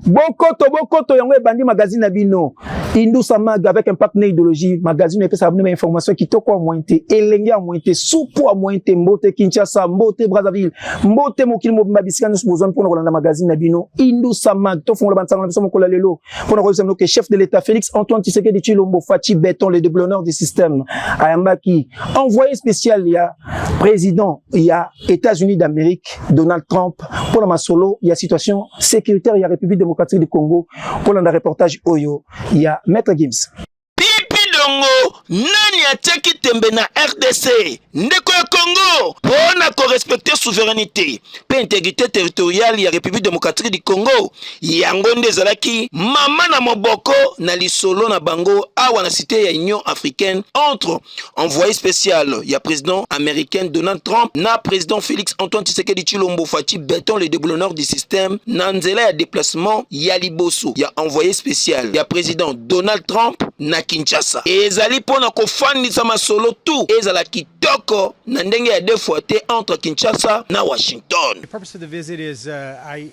Bokoto yango ebandi magazine na bino Indusa Mag avec un partenaire idéologie magazine et ça une information qui toko à mointé elenge à mointé soupo à mointé mbote Kinshasa mbote Brazzaville mbote mokili mobimba bisika nous besoin pour nous magazine na bino Indusa Mag to fond la bande na biso mokola lelo pour nous remercier que chef de l'état Félix Antoine Tshisekedi Tshilombo Fachi béton le déblonneur du système Ayambaki envoyé spécial il y a président il y a États-Unis d'Amérique Donald Trump pour la masolo il y a situation sécuritaire il y a République démocratique du Congo pour le reportage Oyo il y a Maître Gims. Pipi Dongo, nani ateki tembe na RDC, ndeko ya Congo, pona ko respecter souveraineté, pe intégrité territoriale ya République démocratique du Congo, yango ndezalaki mama na moboko na lisolo na bango awa na cité ya Union africaine entre envoyé spécial ya président américain Donald Trump na président Félix Antoine Tshisekedi Tshilombo Fachi béton le déblonneur du système na nzela ya déplacement ya liboso ya envoyé spécial ya président Donald Trump na Kinshasa. Ezali pona ko fandisa masolo tout ezala kitoko na ndenge ya defote entre Kinshasa na Washington. The purpose of the visit is I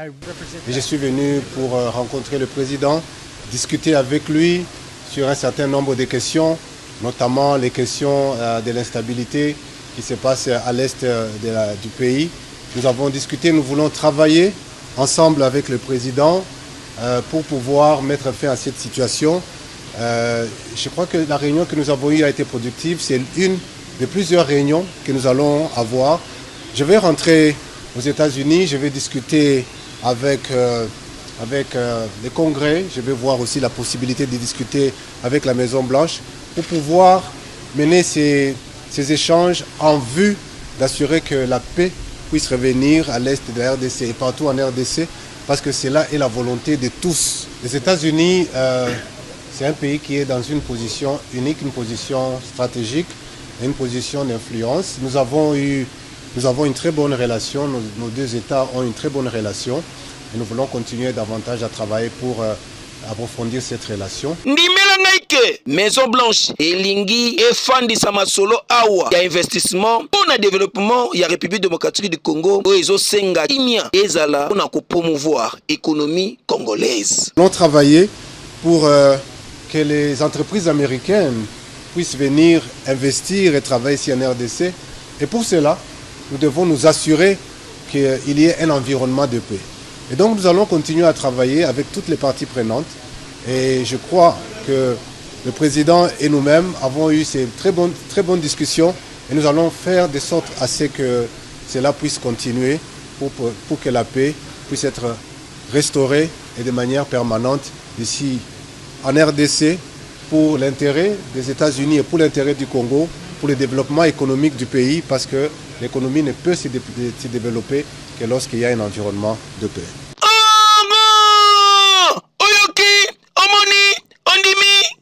represent. Je suis venu pour rencontrer le président, discuter avec lui sur un certain nombre de questions, notamment les questions de l'instabilité qui se passe à l'est du pays. Nous avons discuté, nous voulons travailler ensemble avec le président pour pouvoir mettre fin à cette situation. Je crois que la réunion que nous avons eue a été productive. C'est une de plusieurs réunions que nous allons avoir. Je vais rentrer aux États-Unis, je vais discuter avec le Congrès. Je vais voir aussi la possibilité de discuter avec la Maison-Blanche pour pouvoir mener ces échanges en vue d'assurer que la paix puisse revenir à l'est de la RDC et partout en RDC, parce que cela est la volonté de tous. Les États-Unis, c'est un pays qui est dans une position unique, une position stratégique, une position d'influence. Nous avons une très bonne relation, nos deux États ont une très bonne relation et nous voulons continuer davantage à travailler pour approfondir cette relation. Maison Blanche elingi efandisa masolo awa ya investissement pour le développement ya République démocratique du Congo oezo senga kimia ezala pour promouvoir l'économie congolaise. Nous allons travailler pour que les entreprises américaines puissent venir investir et travailler ici en RDC. Et pour cela, nous devons nous assurer qu'il y ait un environnement de paix. Et donc nous allons continuer à travailler avec toutes les parties prenantes. Et je crois que le président et nous-mêmes avons eu ces très bonnes discussions. Et nous allons faire de sorte à ce que cela puisse continuer pour que la paix puisse être restaurée et de manière permanente ici en RDC pour l'intérêt des États-Unis et pour l'intérêt du Congo, pour le développement économique du pays, parce que l'économie ne peut se développer que lorsqu'il y a un environnement de paix.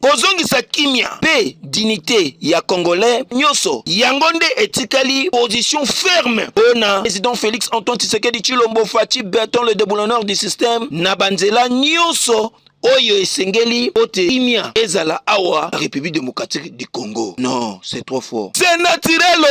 Kozongisa kimia pe dignité ya congolais nyoso yangonde etikali position ferme ona président Félix Antoine Tshisekedi Tshilombo Fachi béton le déboulonneur du système na banzela nyoso oyo esengeli ote kimia ezala awa République démocratique du Congo. Non, c'est trop fort. C'est naturel.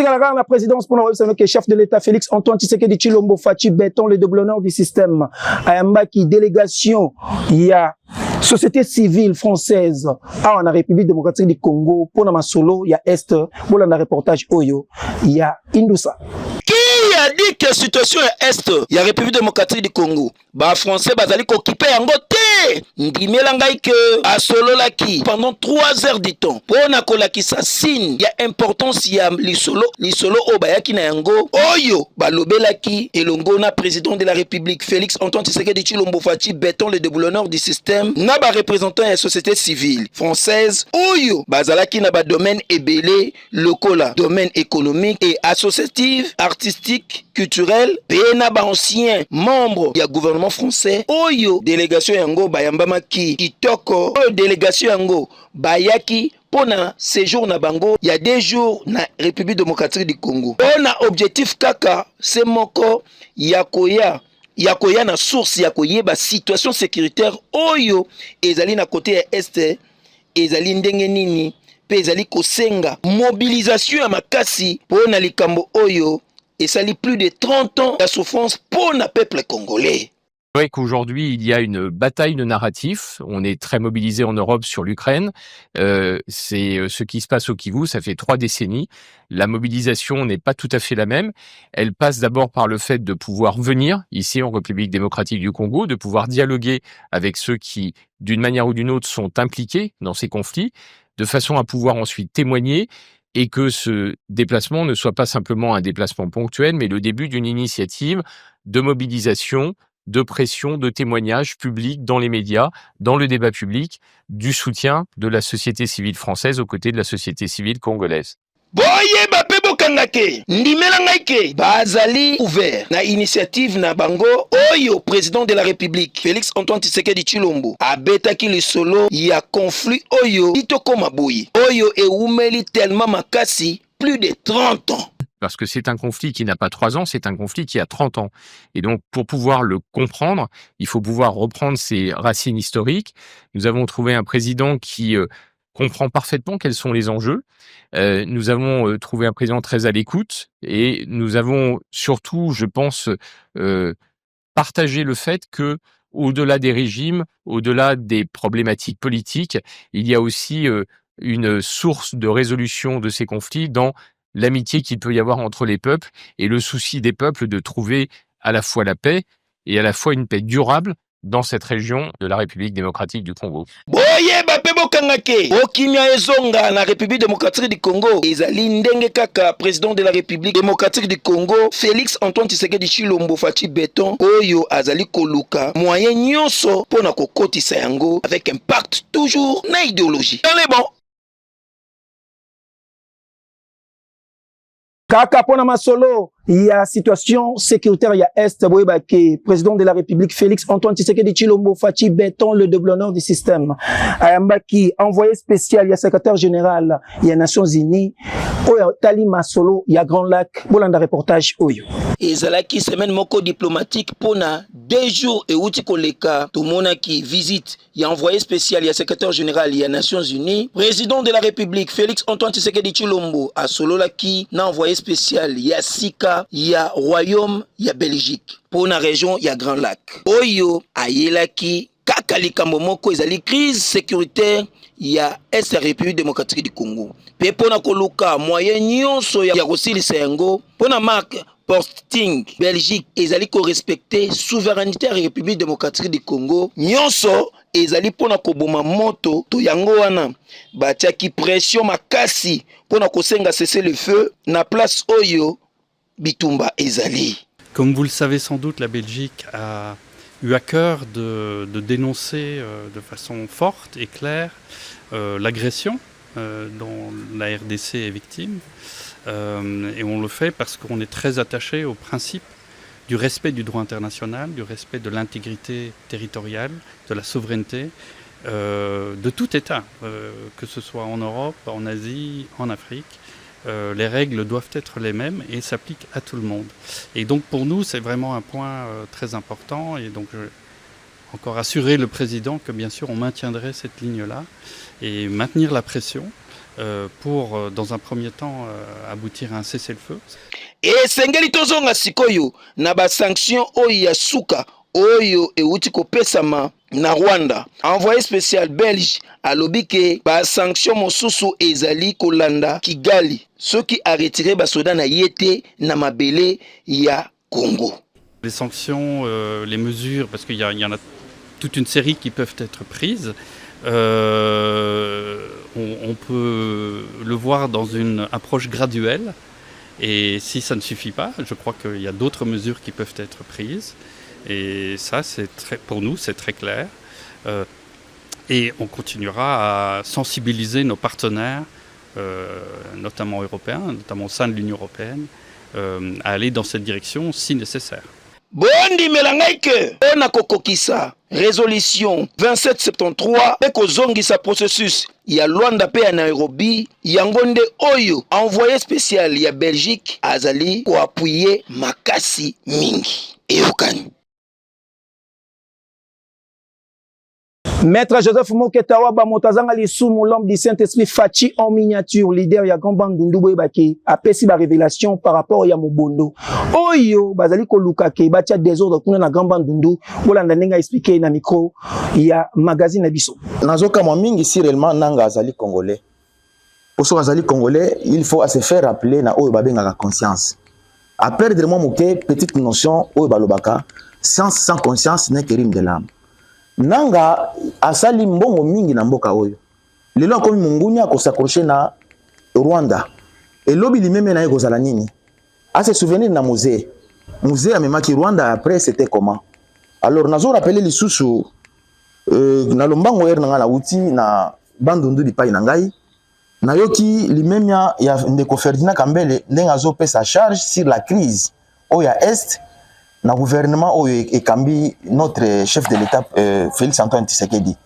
La présidence pour le chef de l'État Félix Antoine Tshisekedi Tshilombo Fachi béton le déblonneur du système Ayambaki délégation il y a société civile française en République démocratique du Congo pour la solo il y a est pour le reportage Oyo il y a Indusa. Qui a dit que la situation est est il y a République démocratique du Congo ba français bazali kokipé yango te ndimela ngai que a solo laki pendant 3 heures du temps pona kolakisa signe il y a importance ya lisolo obayaki na yango oyo balobelaki elongo na président de la République Félix Antoine Tshisekedi Tshilombo Fachi béton le déboulonneur du système na ba représentant ya société civile française oyo bazalaki na ba domaine ebele lokola domaine économique et associatif artistique culturel pe na ba ancien membre ya gouvernement français oyo délégation yango bayambamaki kitoko oyo délégation yango bayaki pona séjour na bango il y a 2 jours na République démocratique du Congo pona objectif kaka c'est moko yakoya na source ya koyeba situation sécuritaire oyo ezali na côté ya est ezali ndenge nini pe ezali kosenga mobilisation ya makasi pona likambo oyo esali plus de 30 ans la souffrance pour le peuple congolais. C'est vrai qu'aujourd'hui, il y a une bataille de narratifs. On est très mobilisé en Europe sur l'Ukraine. C'est ce qui se passe au Kivu, ça fait 3 décennies. La mobilisation n'est pas tout à fait la même. Elle passe d'abord par le fait de pouvoir venir ici en République démocratique du Congo, de pouvoir dialoguer avec ceux qui, d'une manière ou d'une autre, sont impliqués dans ces conflits, de façon à pouvoir ensuite témoigner et que ce déplacement ne soit pas simplement un déplacement ponctuel, mais le début d'une initiative de mobilisation, de pression, de témoignages publics dans les médias, dans le débat public, du soutien de la société civile française aux côtés de la société civile congolaise. Boye bape bokangake ndimela ngaike bazali ouvert na initiative na bango oyo président de la République Félix Antoine Tshisekedi Tshilombo abetaki lisolo ya conflit oyo itokoma boye oyo eumeli tellement makasi plus de 30 ans. Parce que c'est un conflit qui n'a pas 3 ans, c'est un conflit qui a 30 ans. Et donc, pour pouvoir le comprendre, il faut pouvoir reprendre ses racines historiques. Nous avons trouvé un président qui comprend parfaitement quels sont les enjeux. Nous avons trouvé un président très à l'écoute et nous avons surtout, je pense, partagé le fait que, au-delà des régimes, au-delà des problématiques politiques, il y a aussi une source de résolution de ces conflits dans l'amitié qu'il peut y avoir entre les peuples et le souci des peuples de trouver à la fois la paix et à la fois une paix durable dans cette région de la République démocratique du Congo. Boye bape bokangake okimia ezonga na République démocratique du Congo ezali ndenge kaka président de la République démocratique du Congo Félix Antoine Tshisekedi Tshilombo Faci Beton oyo azali koluka moyen nyonso pona kokotisa yango avec impact toujours na idéologie. Dans les bons Kaka pona masolo ya situation sécuritaire ya Est boyeba ke président de la République Félix Antoine Tshisekedi Tshilombo Faci Beton le déblonneur du système ayambaki envoyé spécial ya secrétaire général ya Nations Unies oyo tali masolo ya Grand Lac bolanda reportage oyo ezalaki semaine moko diplomatique pona 2 jours et outi koleka tomonaki visite ya envoyé spécial ya secrétaire général ya Nations Unies président de la République Félix Antoine Tshisekedi Tshilombo asololaki na envoyé spécial ya Sika ya Royaume ya Belgique pour la région ya Grand Lac oyo ayelaki kaka likambo moko ezali crise sécuritaire ya Est République démocratique du Congo pe pona koluka moyen nyonso ya kosilisa yango pona marque posting Belgique ezali ko respecter souveraineté ya République démocratique du Congo nyonso ezali pona koboma moto to yango wana batiaki pression makasi pona kosenga cesser le feu na place oyo bitumba ezali. Comme vous le savez sans doute, la Belgique a eu à cœur de dénoncer de façon forte et claire l'agression dont la RDC est victime. Et on le fait parce qu'on est très attaché au principe du respect du droit international, du respect de l'intégrité territoriale, de la souveraineté de tout État, que ce soit en Europe, en Asie, en Afrique. Les règles doivent être les mêmes et s'appliquent à tout le monde. Et donc pour nous, c'est vraiment un point très important. Et donc je vais encore assurer le président que bien sûr on maintiendrait cette ligne-là et maintenir la pression pour, dans un premier temps, aboutir à un cessez-le-feu. Esengeli tozonga sikoyo na ba sanction oyo ya suka oyo euti kopesama na Rwanda. Envoyé spécial belge alobi ke ba sanction mosusu ezali kolanda Kigali ceux qui a retiré ba soda na yete na mabele ya Congo. Les sanctions, les mesures, parce qu'il y en a toute une série qui peuvent être prises. On peut le voir dans une approche graduelle. Et si ça ne suffit pas, je crois qu'il y a d'autres mesures qui peuvent être prises. Et ça, pour nous, c'est très clair. Et on continuera à sensibiliser nos partenaires, notamment européens, notamment au sein de l'Union européenne, à aller dans cette direction si nécessaire. Bondi melangaike ona kokokisa résolution 2773 ekozongisa processus ya Luanda pe ya Nairobi yango nde oyo envoyé spécial ya Belgique azali ko appuyer makasi mingi eyokani. Maître Joseph Moketawa Bamotazanga Lissoumou, l'homme du Saint-Esprit, Fachi en miniature, leader ya grand bandundu boyebake, apesi ba révélation par rapport ya Mobondo. Oyo, bazali ko lukake, batia désordre kuna na grand bandundu, bolanda nenga expliquer na micro, ya magazine na biso. Nazoka mingi si réellement nanga azali congolais. Pour azali congolais, il faut se faire rappeler na oyo babenga la conscience. À perdre moi moké, petite notion, oyo balobaka, science sans conscience n'est que rime de l'âme. Nanga asali mbongo mingi na mboka oyo. Lelo akomi mungunya ko s'accrocher na Rwanda. Et lobi limeme na ekozala nini? A se souvenir na musée. Musée a memaki Rwanda après c'était comment? Alors nazo rappeler lisusu na lombango er na uti na bandundu di pai na ngai. Na yoki limemia ya ndeko Ferdinand Kambele ndenga zo pesa charge sur la crise oya est. Na gouvernement oyo ekambi notre chef de l'État Félix Antoine Tshisekedi.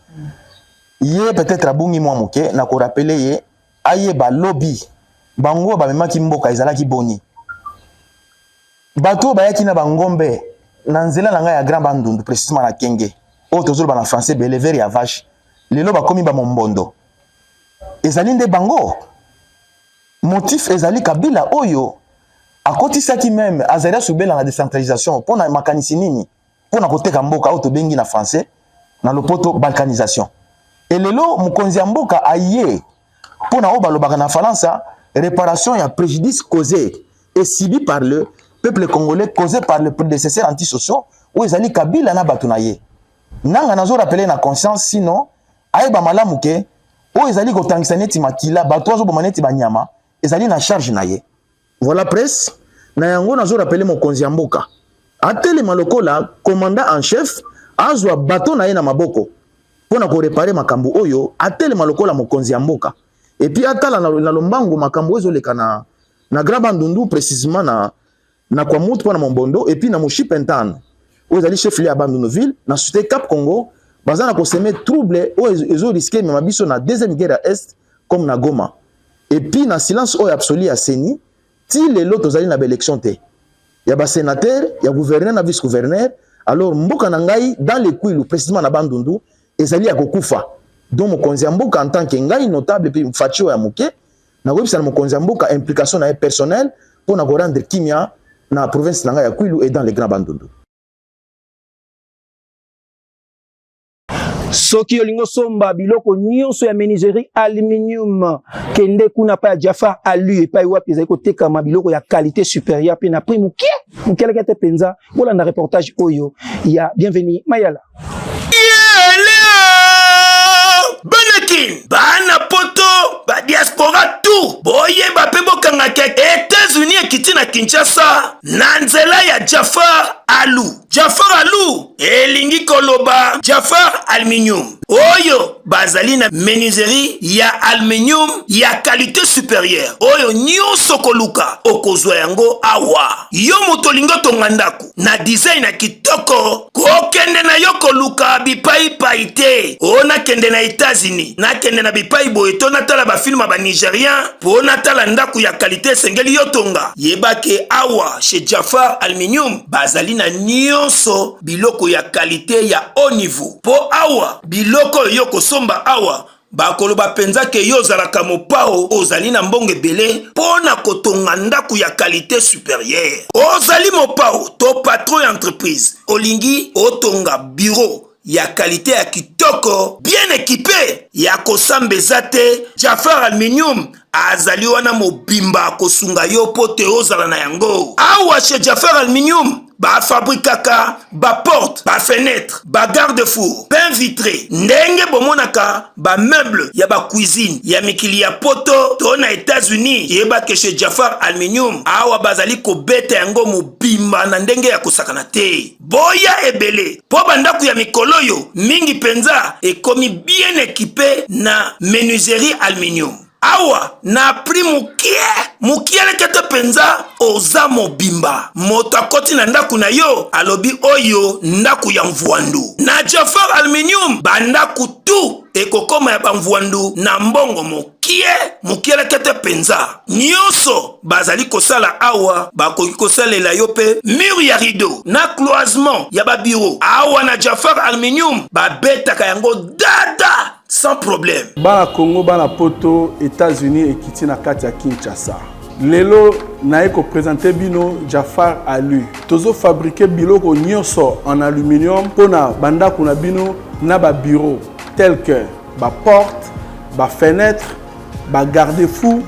Yé peut-être abungi mwa moke na ko rappeler ye aye ba lobby bango ba memaki mboka ezalaki boni. Bato ba yaki na bangombe na nzela na ngai ya grand bandundu précisément na Kenge. O tozolo ba na français belever ya vache. Lelo ba komi ba mombondo. Ezali nde bango. Motif ezali Kabila oyo a kotisaki même azali subela la décentralisation pour na makanisi nini pour na koteka mboka auto bengi na français na lopoto balkanisation et lelo mukonzi ya mboka aye pour na obalobaka na faransa réparation ya préjudice causé et subi par le peuple congolais causé par le prédécesseur antisociaux ou ezali Kabila na batu na ye nanga nazo rappeler na conscience sinon aye ba malamu ke o ezali kotangisa neti makila batu azo bomaneti banyama ezali na charge na ye. Voilà presse. Na yango nazo rappeler mokonzi ya mboka. Atele malokola commandant en chef azwa bateau na ye na maboko. Pona ko réparer makambo oyo atele malokola mokonzi ya mboka. Et puis atala na lombango makambo ezo leka na grand bandundu précisément na kwa mutu pona Mombondo et puis na Moshipentane. Ozali chef li ya Bandundu ville na société Cap Congo bazana ko semer trouble o ezo risquer même biso na deuxième guerre à est comme na Goma. Et puis na silence oyo absolu ya Seni si les lots aux na élection té ya ba sénateur ya gouverneur na vice gouverneur alors mboka na ngai dans les couilles précisément na Bandundu ezali ya kokufa donc mokonzi ya mboka en tant que ngai notable puis mfacho ya moke na webisa na mokonzi ya mboka implication na personnel pour na ko rendre kimia na province na ngai ya Kwilu et dans les grands Bandundu. Soki olingo somba biloko nyonso ya menuiserie aluminium kende kuna pa Jafar alu et pa wapi ezali kotekama biloko ya qualité supérieure pe na prix muke mukeleke te penza bola na reportage oyo ya bienvenue Mayala. Benekin bana poto ba diaspora tout boye ba pe bokanga ke États-Unis ekiti na Kinshasa na nzela ya Jafar Alu. Jafar Alu elingi koloba Jafar Aluminium oyo bazali na menuiserie ya aluminium ya qualité supérieure oyo nyonso koluka okozwa yango awa yo moto lingo tonga ndaku na design na kitoko kokende na yo koluka bipai paite ona kende na États-Unis na kende na bipai boeto na tala ba film ba Nigérien po na tala ndaku ya qualité sengeli yo tonga yebake awa chez Jafar Aluminium bazali na nyonso biloko ya qualité ya haut niveau po awa biloko yo kosomba awa bakoloba penza ke yo zalaka mopao ozali na mbongo ebele pona kotonga ndaku ya qualité supérieure ozali mopao to patron entreprise olingi otonga bureau ya qualité ya kitoko bien équipé ya kosambeza te Jafar Aluminium azali wana mobimba kosunga yo pote ozala na yango awa chez Jafar Aluminium ba fabrikaka ba porte ba fenêtre ba garde-four pain vitré ndenge bomonaka ba meuble ya ba cuisine ya mikili ya poto to na États-Unis yeba ke chez Jafar Aluminium awa bazali kobeta yango mobimba na ndenge ya kosakana te boya ebele po bandaku ya mikolo yo mingi penza ekomi bien équipé na menuiserie aluminium awa na pri mukie lekete penza oza mobimba moto akoti na ndaku na yo alobi oyo ndaku ya mvwandu na Jafar Aluminium bandaku tu ekokoma ya bamvwandu na mbongo mukie lekete penza nyonso bazali kosala awa bakoki kosalela yo pe mur ya rideau na cloisement ya babiro awa na Jafar Aluminium babetaka yango dada sans problème. Bana Congo, bana poto, États-Unis et kiti na kati ya Kinshasa. Lelo na eko présenter bino Jafar Alu. Tozo fabriquer biloko nyonso en aluminium pona banda kuna bino na ba bureau tel que ba porte, ba fenêtre, ba garde-fou,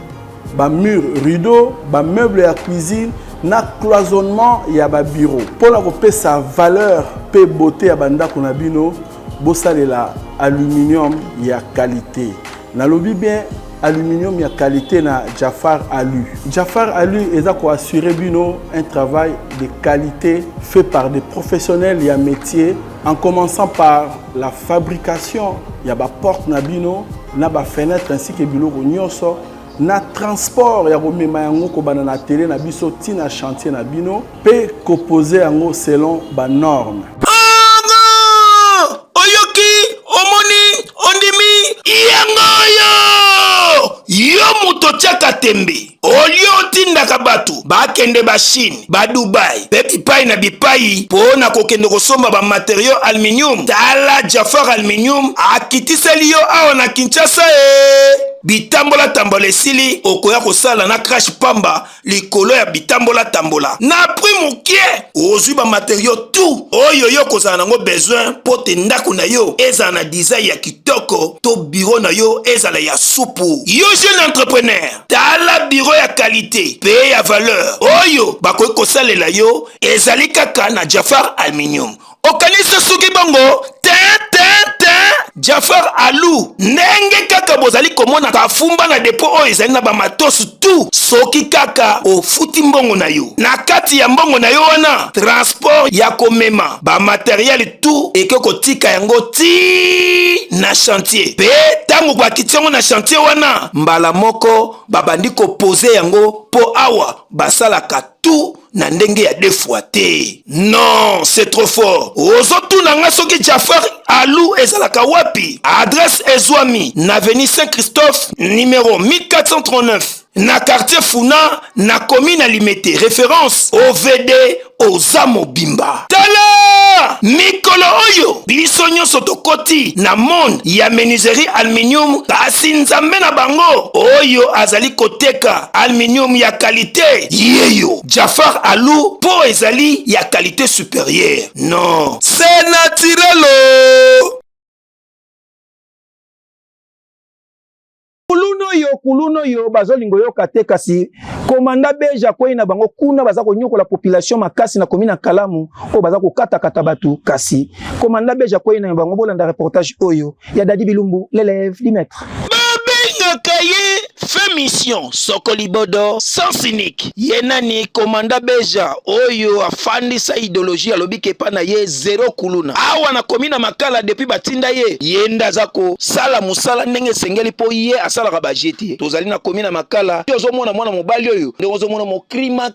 ba mur rideau, ba meuble ya cuisine na cloisonnement ya ba bureau. Pona ko pe sa valeur pe beauté ya banda kuna bino bosalela aluminium ya qualité. Nalobi bien aluminium ya qualité na Jafar Alu. Jafar Alu est à assurer bino un travail de qualité fait par des professionnels ya métier en commençant par la fabrication ya ba porte na bino na ba fenêtre ainsi que biloko nyonso na transport ya komema yango ko bana na télé na biso tina chantier na bino pe composer yango selon ba normes. Yo muto tiaka tembe olio tindaka batu bakende ba Chine ba Dubai pe bipai na bipai pona kokende kosomba ba matériaux aluminium tala Jafar Aluminium akitiseli yo awa na Kinshasa bitambola tambola esili okoya kosala na crash pamba likolo ya bitambola tambola na prix mukie ozwi ba matériaux tout oyo yo kozala nango besoin pote ndako na yo ezala na design ya kitoko to bureau na yo ezala ya supu. Yo jeune entrepreneur tala bureau ya qualité pe ya valeur oyo bakoki kosalela yo ezali kaka na Jafar Aluminium. Okanisa suki bongo Jafar Alu ndenge kaka bozali komona kafumba na depo oyo ezali na bamatosu tu soki kaka ofuti mbongo na yo na kati ya mbongo na yo wana transport ya komema bamateriel tu eke kotika yango ti na chantier pe tango bakiti yango na chantier wana mbala moko babandi kopose yango po awa basalaka tu na ndenge ya defuate. Non, c'est trop fort. Ozotu nanga soki Jafar Alu ezalaka wapi? Adresse ezwami na avenue Saint-Christophe numéro 1439 na quartier Funa na commune Alimete. Référence OVD Oza Mobimba. Tala mikolo oyo biso nyonso tokoti na monde ya menuiserie aluminium kasi nzambe na bango oyo azali koteka aluminium ya qualité yeyo Jafar Alu po ezali ya qualité supérieure. Non, c'est naturel. Kuluno yo bazolingo yo kate kasi komanda beja kwei na bango kuna baza konyoko la population makasi na komina Kalamu o baza kokata kata batu kasi komanda beja kwei na bango bolanda reportage oyo ya Dadi Bilumbu l'élève du maître. Kaye fait mission Sokoli Bodo sans cynique yenani komanda beja oyo afandi sa idéologie alobi kepa na ye zéro kuluna awa na komina Makala depuis batinda ye yenda zako sala musala ndenge sengeli po ye asala ka bajeti tozali na komina Makala tozo mona mwana mobali oyo ndenge ozo mona mo crima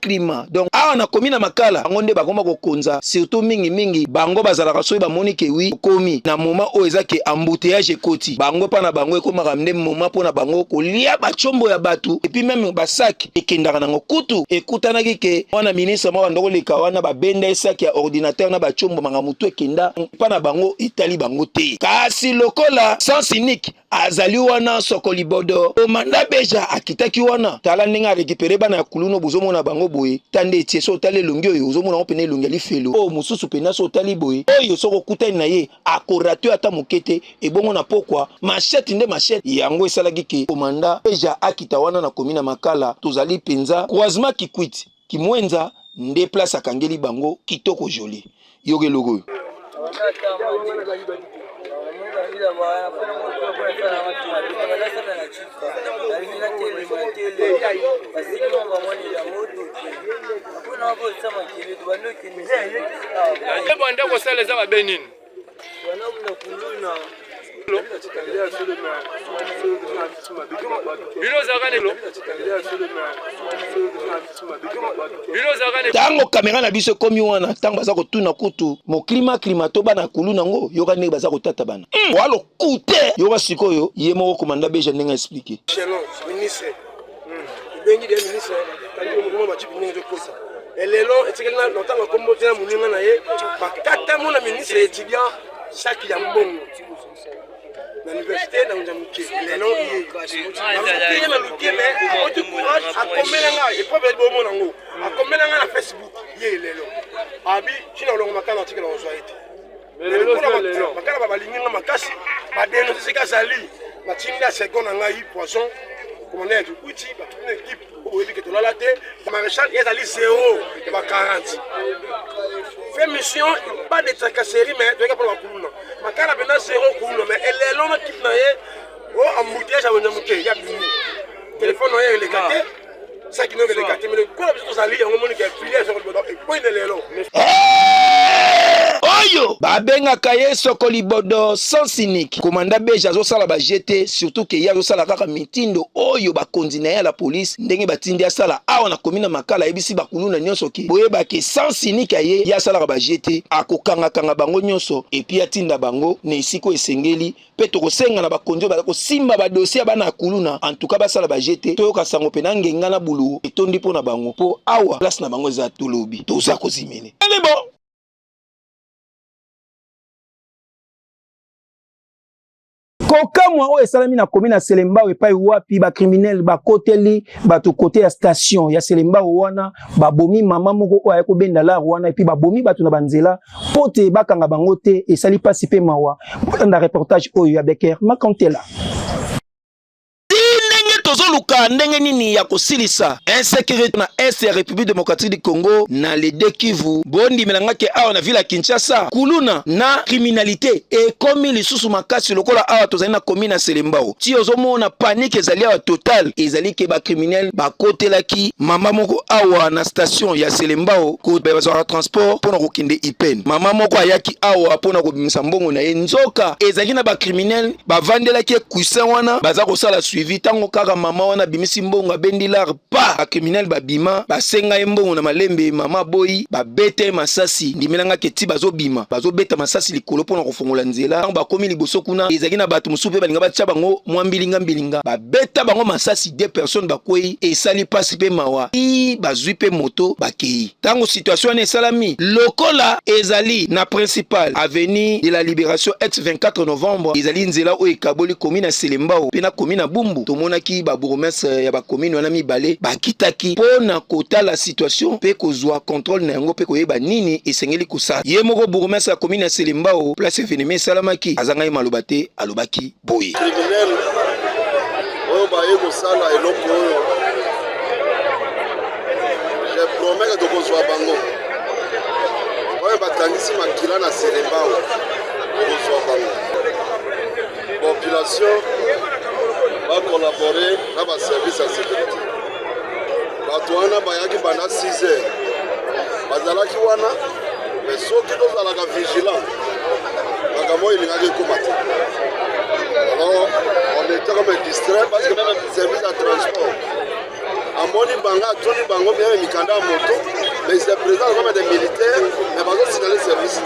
donc awa na komina Makala ngonde bakoma kokonza surtout mingi bango bazala ka soyi ba monike wi komi na moma o ezake embouteillage koti bango pa na bango ekoma kamne moma pona bango kolia bachombo ya batu et puis même basaki ekendaka nango kutu ekutanaki ke wana ministre mwa ndoko leka wana babenda esaki ya ordinateur na bachombo manga mutu ekenda pa na bango itali bango te kasi lokola sans cynique azali wana Sokoli Bodo komanda beja akitaki wana tala ndenge récupérer bana ya kuluno bozomona bango boye tande etie so tali elongi oyo ozomona opene elongi lifelo o mususu pena so tali boye oyo soko kutani na ye akoratio ata mokete ebongo na pokwa machette nde machette yango esalaki ke komanda beja akita wana na komina Makala tozali penza croisement kikwiti kimwenza nde place akangeli bango kitoko joli yoge logo Tango kamera na biso komi wana tango baza kotuna kutu mo climato bana kulu nango yoka ne baza kotata bana walo kute yoka sikoyo ye moko komanda beja ndenge expliquer ministre bengi de ministre tango mo machipi ndenge kosa elelo etikela na tango kombo tena muninga na ye bakata mo na ministre étudiant chaque ya mbongo na université na njamuke lelo ye na lukeme otu courage akomelanga e pas bel bomo nango akomelanga na Facebook ye lelo abi china longo makana article na société lelo makana babalinga makasi badeno sika zali matinda seconde ngai poisson commandant du outil une équipe au que to la tête maréchal est allé 0 et ba 40 fait mission pas de tracasserie mais tu pour la couluna makana bena 0 couluna mais elle est longue équipe na ye o embouteillage à njamuke ya bini téléphone na ye le gâté ça qui ne veut le gâté mais le quoi parce que ça lit on monte que filière sur le bord et point de l'élo oyo babengaka ye sokoli bodo sans cynique komanda beja azosala bajete surtout ke ye azosala kaka mitindo oyo bakonzi na ye ya la police ndenge batindi asala awa na komi na makala yebisi bakuluna nyonso ke boyebake sans cynique aye ye asalaka bajete akokangakanga bango nyonso epi atinda bango na esiko esengeli mpe tokosenga na bakonzi oyo baza kosimba badosie ya bana ya kuluna antuka basala bajete toyoka sango mpe na ngenga na bulu etondi mpo na bango mpo awa place na bango eza tolobi toza kozimene ale bon. kokamwa oyo esalami na komi na Selembao epai wapi bacriminel bakoteli bato kote ya station ya Selembao wana babomi mama moko oyo ayekobenda lar wana epi babomi bato na banzela pote bakanga bango te esali pasi pe mawa na reportage oyo ya Becker Makantela. Tozoluka ndenge nini ya kosilisa insécurité na est ya République démocratique du Congo na le Kivu bondi melangaki awa na ville ya Kinshasa kuluna na criminalité et comme lisusu makasi lokola awa tozali na commune na Selembao ti ozomona panique ezali awa total ezali ke ba criminel bakotelaki mama moko awa na station ya Selembao ko bazwa transport pona kokende Ipen mama moko ayaki awa pona kobimisa mbongo na ye nzoka ezali na ba criminel bavandelaki kuisa wana baza kosala suivi tango kaka mama wana bimisi mbongo bendilar pa criminel babima basenga mbongo na malembe mama boyi babete masasi ndimelanga keti bazobima bazobeta masasi likolo pona kofongola nzela tango bakomi liboso kuna ezaki na bato musupe balinga batya bango mbilinga babeta bango masasi 2 personnes bakwei esali pasi pe mawa i bazwi pe moto bakei tango situation ne salami lokola ezali na principal avenue de la libération ex 24 novembre ezali nzela o ekaboli commune na Selembao pe na commune na Bumbu tomonaki ba bourgmestre ya ba commune wana mibale bakitaki pona kotala situation pe kozwa contrôle na yango pe koyeba nini esengeli kosala ye moko bourgmestre ya commune ya Selembao place Eveneme salamaki azangai maloba te alobaki boye criminel oyo baye kosala eloko oyo je promets que tokozwa bango oyo batangisi makila na Selembao tokozwa bango population va collaborer na ba service ya sécurité bato wana bayaki banda 6 heures bazalaki wana mais soki tozalaka vigilant makambo elingaki ekoma te alors on était comme distrait parce que même service ya transport amoni bango atoni bango bien mikanda ya moto mais il se présente comme des militaires mais bazosignaler service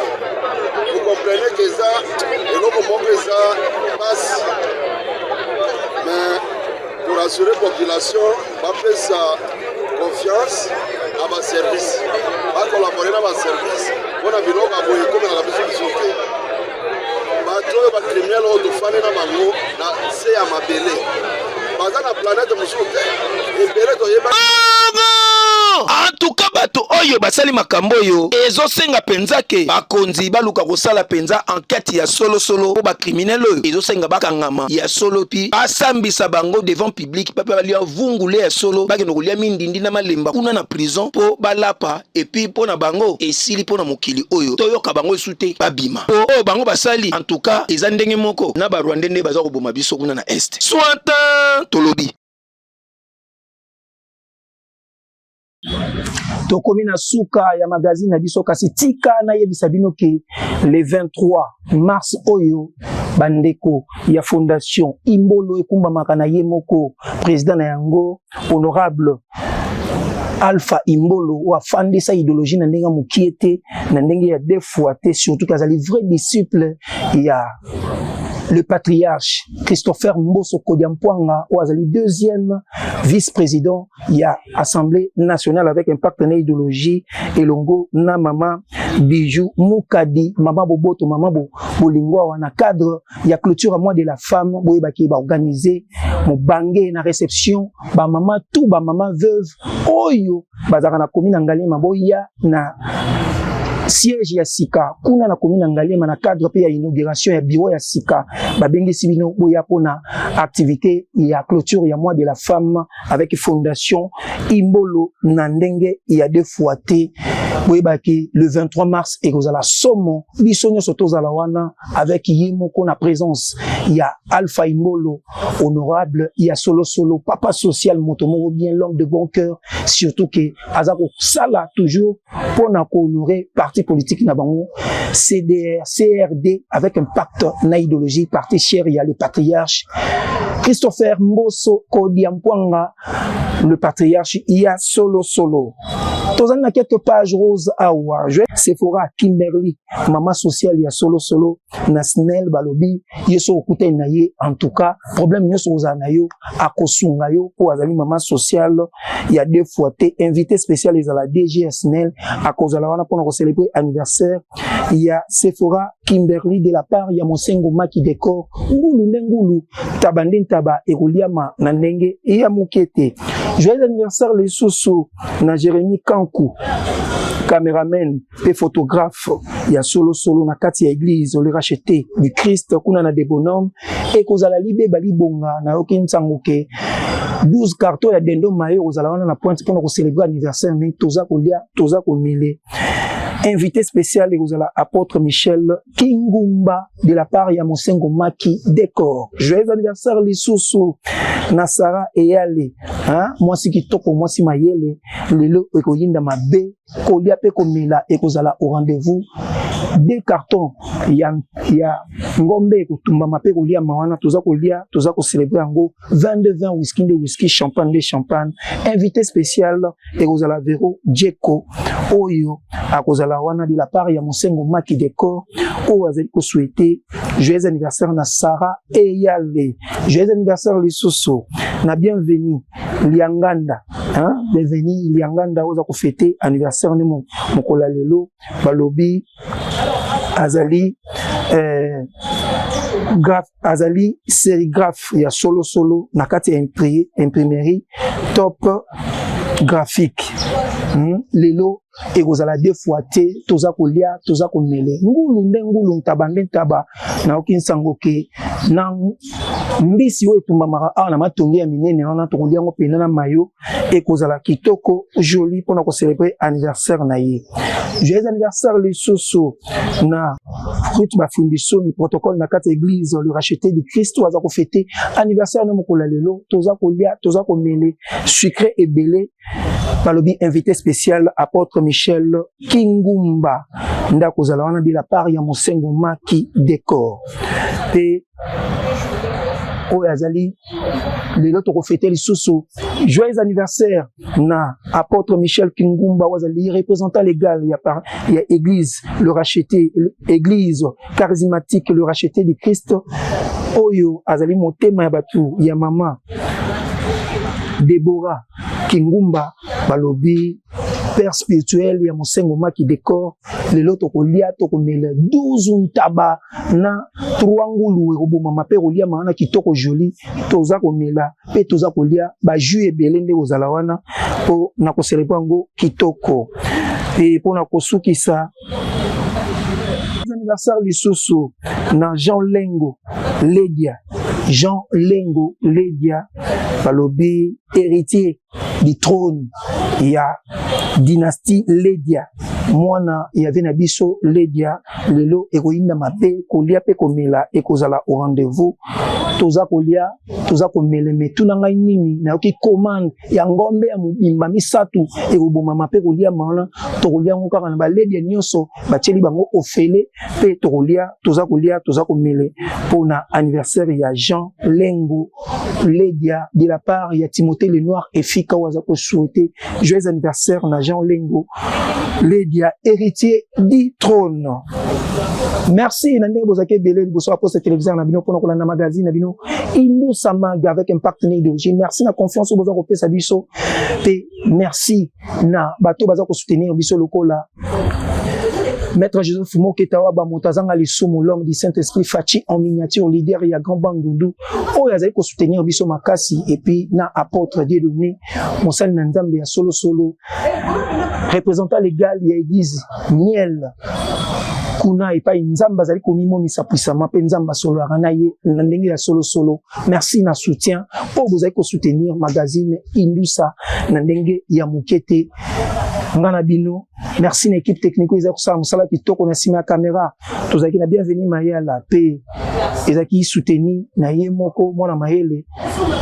vous comprenez que eza eloko moko eza passe mais pour assurer la population, on va faire sa confiance à ma service. On va collaborer dans ma service. On a vu l'homme à vous comme dans la maison de santé. Bateau et les criminels ont fait dans ma main, c'est à ma belé. Dans la planète de mon santé, et belé de Yémen. En tout cas bato oyo basali makambo yo ezosenga penza ke bakonzi baluka kosala penza enquête ya solo po ba criminel oyo ezosenga bakangama ya solo pi basambisa bango devant public papa balia vungule ya solo bakeno kolia mindindi na malemba kuna na prison po balapa et puis pona bango esili pona mokili oyo toyoka bango esute babima po oyo bango basali en tout cas eza ndenge moko na ba Rwanda nde baza koboma biso kuna na est soit tolobi tokomi na suka ya magazine na biso kasi tika na yebisa bino ke le 23 mars oyo bandeko ya fondation Imbolo ekumbamaka na ye moko président na yango honorable Alpha Imbolo ou afandi sa idéologie na ndenga mukiete na ndenge ya défoité surtout kazali vrai disciple ya le patriarche Christopher Mboso Kodiampwanga ou azali deuxième vice-président ya Assemblée nationale avec impact na idéologie elongo na mama Bijou Mukadi mama Boboto mama Bolingwa wana cadre ya clôture à mois de la femme boye baki ba organiser mo bangé na réception ba mama tout ba mama veuve oyo bazaka na commune Ngalema boya na siège ya sika kuna na commune Ngalema na cadre pe ya inauguration ya bureau ya sika babengi sibino boya pona activité ya clôture ya mois de la femme avec fondation Imbolo na ndenge ya défoité boyebaki le 23 mars et kozala somo bisonyo soto zala wana avec yemoko na présence ya Alpha Imbolo honorable ya solo papa social motomo bien l'homme de bon cœur surtout que azako sala toujours pona ko honorer parti politique na bango CDR CRD avec un pacte na idéologie parti cher ya le patriarche Christopher Mboso Kodiampwanga le patriarche ya solo tozana na quelques pages rose awa Sephora Kimberly maman sociale ya solo na Snell balobi yeso okuta na ye en tout cas problème nyoso ozana yo akosunga yo po azali maman sociale ya deux fois té invité spécial les à la DG Snell akozala wana pour célébrer anniversaire ya Sephora Kimberly de la part ya Mosengo Maki décor ngulu tabandin taba eruliama na ndenge ya mukete joyeux anniversaire les soso na Jérémy Kankou caméraman et photographe ya solo na kati ya église le racheté du Christ kuna na des bonhommes et kozala libe balibonga na yoki nsanguke 12 cartons ya dendo mayo kozala wana na pointe pour célébrer anniversaire mais toza kolia toza komile invité spécial et kozala apôtre Michel Kingumba de la part ya Mosengo Maki décor joyeux anniversaire les soso na Sarah Eyale hein moi si kitoko moi si mayele lelo ekoyinda mabe kolia pe komela ekozala au rendez-vous des cartons ya ngombe kutumba mape kolia mawana toza kolia toza ko célébrer ngo 22 whisky de whisky champagne de champagne invité spécial ekozala Vero Djeko oyo akozala wana de la part ya Mosengo Maki décor o azali ko souhaiter joyeux anniversaire na Sarah Eyale joyeux anniversaire les soso na bienvenue Lianganda hein bienvenue Lianganda oza ko fêter anniversaire ni mokola lelo balobi azali graphe azali sérigraphe ya solo na kati ya imprimerie top graphique lelo ekozala deux fois té toza kolia toza komele ngulu ntabande ntaba na okinsango ke na mbisi oyo etumbamaka awa na matongi ya minene wana tokolia yango pena na mayo ekozala kitoko joli mpona kocélébrer anniversaire na ye joyeux anniversaire lisusu na fruit bafundiso ni protocole na kati église le racheté du Christ aza kofete anniversaire na mokolo lelo toza kolia toza komele sucré ebele balobi invité spécial apôtre Michel Kingumba nda kozala wana de la part ya Mosengo Maki décor pe oyo azali lelo tokofete lisusu joyeux anniversaire na apôtre Michel Kingumba wazali représentant légal ya église le racheté église charismatique le racheté du Christ oyo azali motema ya batu ya mama Deborah Kingumba balobi père spirituel ya Mosengo Maki décor lelo tokolia tokomela 12 ntaba na 3 ngulu ekoboma mape kolia maana kitoko joli toza komela pe toza kolia ba jus ebele nde kozala wana po na koselepa ngo kitoko pe pona kosukisa anniversaire lisusu na Jean Lengo Ledia balobi héritier du trône ya dynastie Ledia mwana yave na biso Ledia lelo ekoyinda mabe kolia pe komela ekozala au rendez-vous toza kolia toza komela metuna ngai nini na yoki commande ya ngombe ya mobimba misatu ekoboma mape kolia mana tokolia ngo kaka na ba Ledia nyonso batieli bango ofele pe tokolia toza komela pona anniversaire ya Jean Lengo Ledia de la part ya Timothée Lenoir et Fika waza ko souhaiter joyeux anniversaire na Jean Lengo Ledia héritier du trône. Merci nande bozake belé boso poste télévision na bino pona ko na magazine na bino Indou Samaga avec un partenaire idéologique. Merci na confiance au bozo ko pesa biso pe merci na bato baza ko soutenir biso lokola Maître Joseph Moketawa Bamotazanga Lisumu, l'homme du Saint-Esprit Fachi en miniature, leader ya Grand Bandundu. Oh, yazali ko soutenir biso makasi et puis na apôtre Dieu donné, Monsal Nandambe ya solo représentant légal ya église Miel. Kuna epa nzamba zali komimonisa puissamment pe nzamba solo arana ye na ndenge ya solo. Merci na soutien po bozali ko soutenir magazine Indusa na ndenge ya mukete ngana bino. Merci na équipe technique ezali kosala mosala kitoko na sima ya caméra tozalaki na bienvenue mayala pe ezaki soutenir na ye moko mwana mahele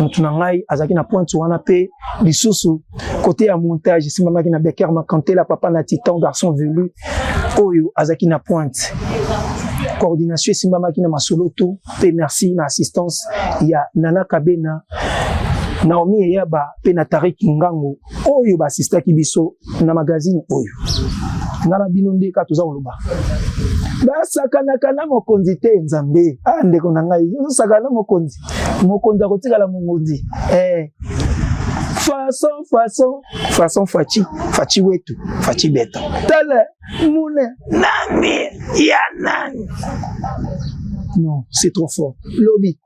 mutu na ngai azalaki na pointe wana pe lisusu côté ya montage simamaki na Becker Makanté la papa na Titan garçon velu oyo azalaki na pointe coordination simamaki na masoloto pe merci na assistance ya Nana Kabena Naomi Eyaba pe na Tarik Ngango oyo ba assistaki biso na magazine oyo ngana bino ndeka toza koloba basakana kana mokonzi te nzambe ndeko na ngai sakana mokonzi akotikala mongonzi façon fachi wetu fachi beta tala mune nami ya nani non c'est trop fort lobby